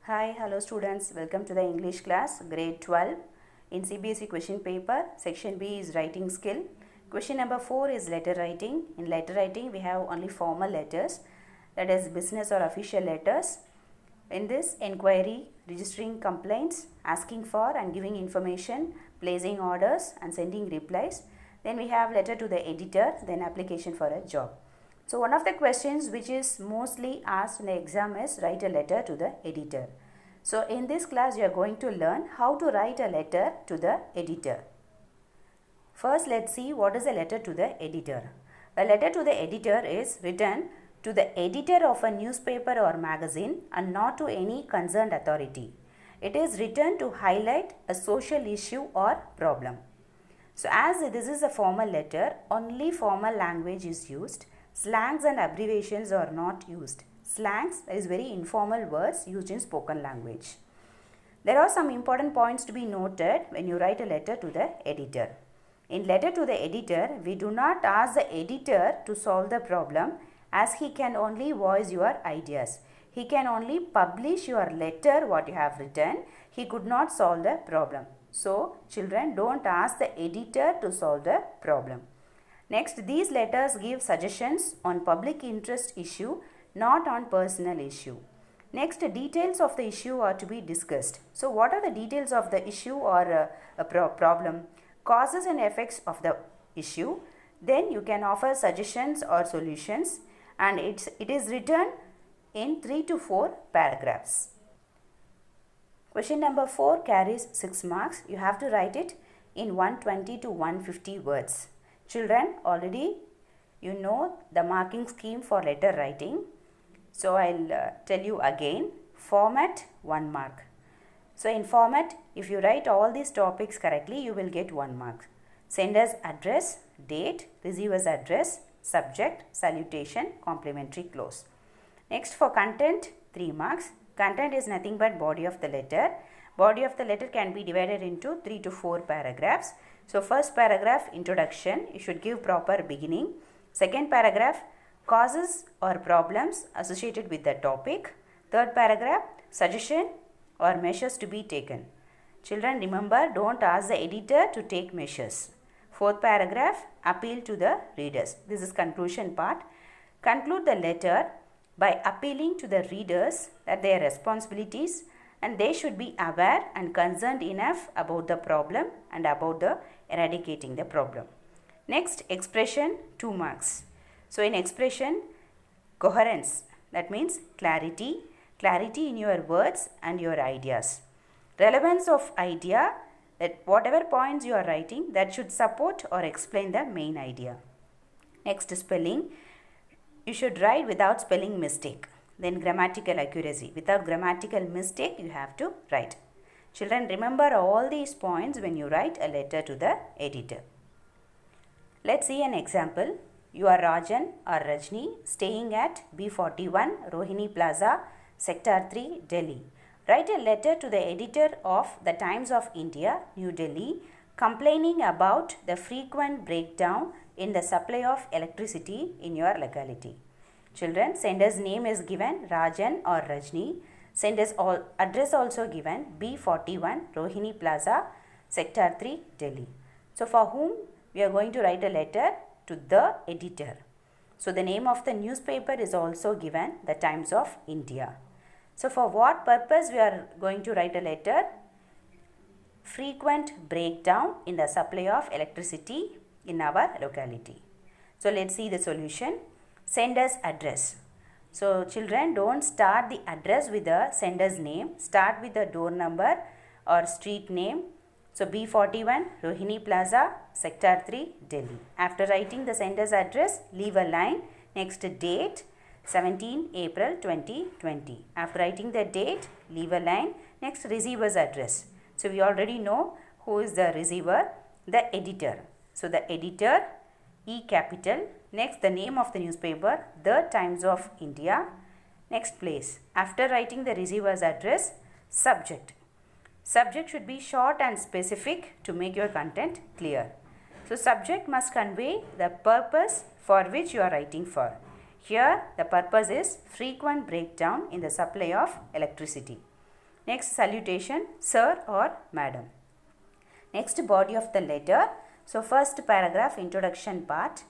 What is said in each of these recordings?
Hi, hello students. Welcome to the English class, grade 12. In CBSE question paper, section B is writing skill. Question number 4 is letter writing. In letter writing, we have only formal letters, that is business or official letters. In this, inquiry, registering complaints, asking for and giving information, placing orders and sending replies. Then we have letter to the editor, then application for a job. So one of the questions which is mostly asked in the exam is write a letter to the editor. So in this class you are going to learn how to write a letter to the editor. First let's see what is a letter to the editor. A letter to the editor is written to the editor of a newspaper or magazine and not to any concerned authority. It is written to highlight a social issue or problem. So as this is a formal letter, only formal language is used. Slangs and abbreviations are not used. Slangs is very informal words used in spoken language. There are some important points to be noted when you write a letter to the editor. In letter to the editor, we do not ask the editor to solve the problem as he can only voice your ideas. He can only publish your letter what you have written. He could not solve the problem. So, children, don't ask the editor to solve the problem. Next, these letters give suggestions on public interest issue, not on personal issue. Next, details of the issue are to be discussed. So, what are the details of the issue or problem? Causes and effects of the issue. Then you can offer suggestions or solutions, and it is written in 3 to 4 paragraphs. Question number 4 carries 6 marks. You have to write it in 120 to 150 words. Children, already you know the marking scheme for letter writing. So, I will tell you again. Format 1 mark. So, in format, if you write all these topics correctly, you will get 1 mark. Sender's address, date, receiver's address, subject, salutation, complimentary clause. Next, for content, 3 marks. Content is nothing but body of the letter. Body of the letter can be divided into 3 to 4 paragraphs. So, first paragraph, introduction, you should give proper beginning. Second paragraph, causes or problems associated with the topic. Third paragraph, suggestion or measures to be taken. Children, remember, don't ask the editor to take measures. Fourth paragraph, appeal to the readers. This is conclusion part. Conclude the letter by appealing to the readers that their responsibilities and they should be aware and concerned enough about the problem and about the eradicating the problem. Next, expression 2 marks. So, in expression, coherence, that means clarity in your words and your ideas. Relevance of idea, that whatever points you are writing, that should support or explain the main idea. Next, spelling, you should write without spelling mistake. Then grammatical accuracy, without grammatical mistake you have to write. Children, remember all these points when you write a letter to the editor. Let's see an example. You are Rajan or Rajni staying at B41 Rohini Plaza, Sector 3, Delhi. Write a letter to the editor of the Times of India, New Delhi, complaining about the frequent breakdown in the supply of electricity in your locality. Children, sender's name is given Rajan or Rajni. Sender's address also given B41 Rohini Plaza, Sector 3, Delhi. So, for whom we are going to write a letter? To the editor. So, the name of the newspaper is also given, the Times of India. So, for what purpose we are going to write a letter? Frequent breakdown in the supply of electricity in our locality. So, let's see the solution. Sender's address. So, children, don't start the address with the sender's name. Start with the door number or street name. So, B41 Rohini Plaza, Sector 3, Delhi. After writing the sender's address, leave a line. Next, date 17 April 2020. After writing the date, leave a line. Next, receiver's address. So, we already know who is the receiver, the editor. So, the editor, E capital. Next, the name of the newspaper, The Times of India. Next, place. After writing the receiver's address, subject. Subject should be short and specific to make your content clear. So, subject must convey the purpose for which you are writing for. Here, the purpose is frequent breakdown in the supply of electricity. Next, salutation, sir or madam. Next, body of the letter. So, first paragraph, introduction part.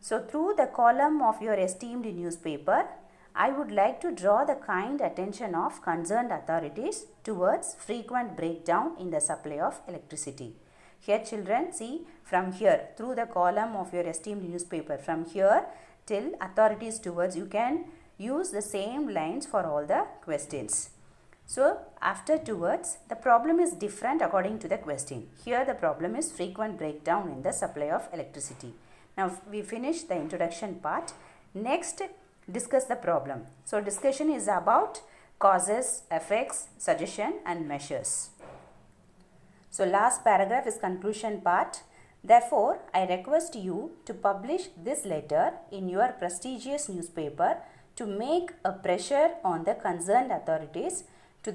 So, through the column of your esteemed newspaper, I would like to draw the kind attention of concerned authorities towards frequent breakdown in the supply of electricity. Here children, see, from here, through the column of your esteemed newspaper, from here till authorities towards, you can use the same lines for all the questions. So, after towards, the problem is different according to the question. Here the problem is frequent breakdown in the supply of electricity. Now, we finish the introduction part. Next, discuss the problem. So, discussion is about causes, effects, suggestion and measures. So, last paragraph is conclusion part. Therefore, I request you to publish this letter in your prestigious newspaper to make a pressure on the concerned authorities to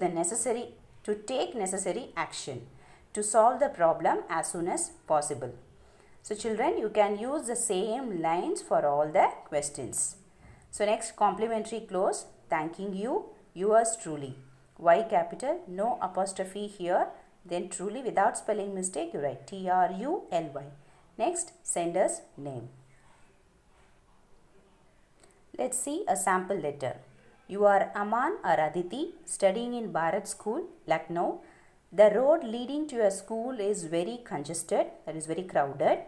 take necessary action to solve the problem as soon as possible. So children, you can use the same lines for all the questions. So next, complimentary close, thanking you, yours truly. Y capital, no apostrophe here. Then truly, without spelling mistake, you write TRULY. Next, sender's name. Let's see a sample letter. You are Aman or Aditi, studying in Bharat School, Lucknow. The road leading to your school is very congested, that is very crowded,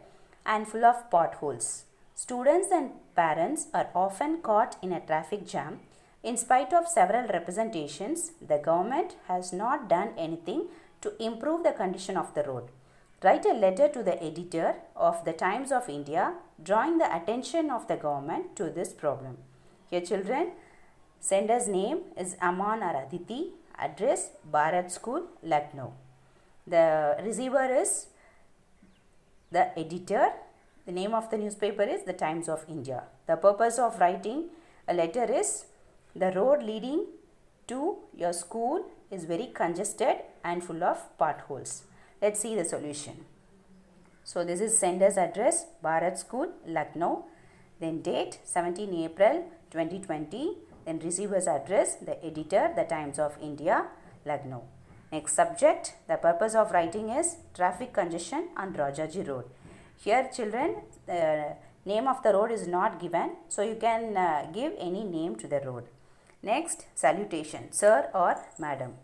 and full of potholes. Students and parents are often caught in a traffic jam. In spite of several representations, the government has not done anything to improve the condition of the road. Write a letter to the editor of the Times of India, drawing the attention of the government to this problem. Here children, sender's name is Aman or Aditi, address Bharat School, Lucknow. The receiver is the editor. The name of the newspaper is the Times of India. The purpose of writing a letter is the road leading to your school is very congested and full of potholes. Let's see the solution. So this is sender's address, Bharat School, Lucknow. Then date 17 April 2020. Then receiver's address, the editor, the Times of India, Lucknow. Next subject, the purpose of writing is traffic congestion on Rajaji Road. Here children, the name of the road is not given, so you can give any name to the road. Next, salutation, sir or madam.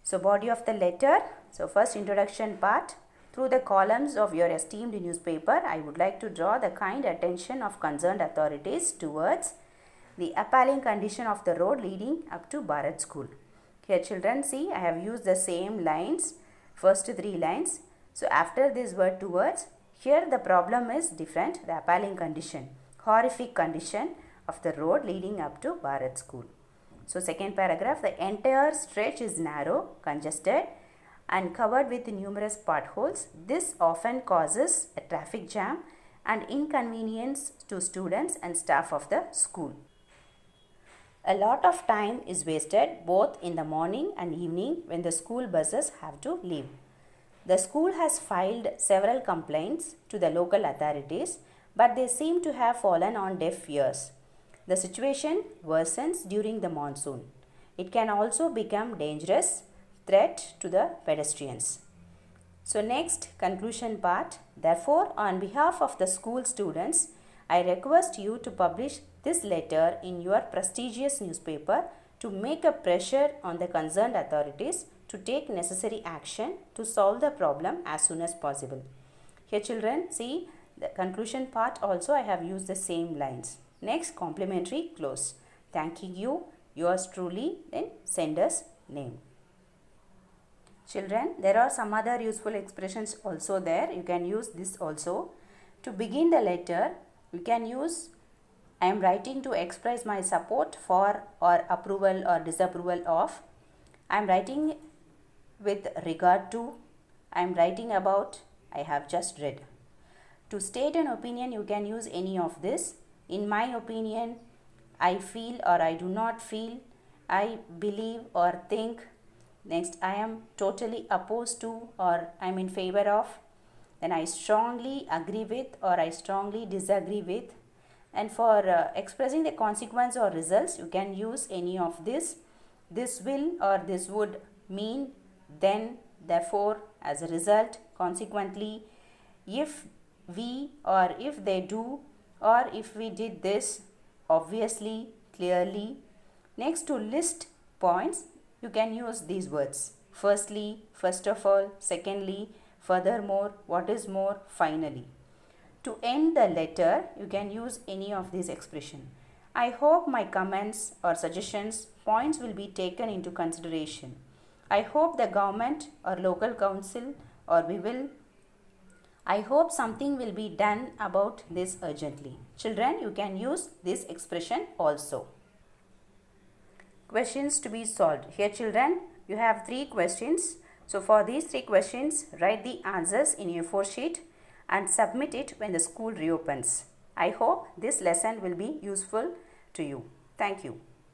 So body of the letter. So first introduction part. Through the columns of your esteemed newspaper, I would like to draw the kind attention of concerned authorities towards the appalling condition of the road leading up to Bharat School. Here children, see, I have used the same lines, first three lines. So after this word towards, here the problem is different, the appalling condition, horrific condition of the road leading up to Bharat School. So second paragraph, the entire stretch is narrow, congested and covered with numerous potholes. This often causes a traffic jam and inconvenience to students and staff of the school. A lot of time is wasted both in the morning and evening when the school buses have to leave. The school has filed several complaints to the local authorities, but they seem to have fallen on deaf ears. The situation worsens during the monsoon. It can also become dangerous threat to the pedestrians. So next, conclusion part. Therefore, on behalf of the school students, I request you to publish this letter in your prestigious newspaper to make a pressure on the concerned authorities to take necessary action to solve the problem as soon as possible. Here children, see the conclusion part also I have used the same lines. Next, complimentary close. Thanking you, yours truly, then sender's name. Children, there are some other useful expressions also there. You can use this also. To begin the letter, you can use I am writing to express my support for or approval or disapproval of. I am writing with regard to. I am writing about. I have just read. To state an opinion, you can use any of this. In my opinion, I feel or I do not feel. I believe or think. Next, I am totally opposed to or I am in favor of. Then I strongly agree with or I strongly disagree with. And for expressing the consequence or results, you can use any of this. this will or this would mean, then, therefore, as a result, consequently, if we or if they do, or if we did this, obviously, clearly. Next, to list points, you can use these words. Firstly, first of all, secondly, furthermore, what is more, finally. To end the letter, you can use any of these expressions. I hope my comments or suggestions, points will be taken into consideration. I hope the government or local council or we will. I hope something will be done about this urgently. Children, you can use this expression also. Questions to be solved. Here children, you have 3 questions. So for these 3 questions, write the answers in your A4 sheet and submit it when the school reopens. I hope this lesson will be useful to you. Thank you.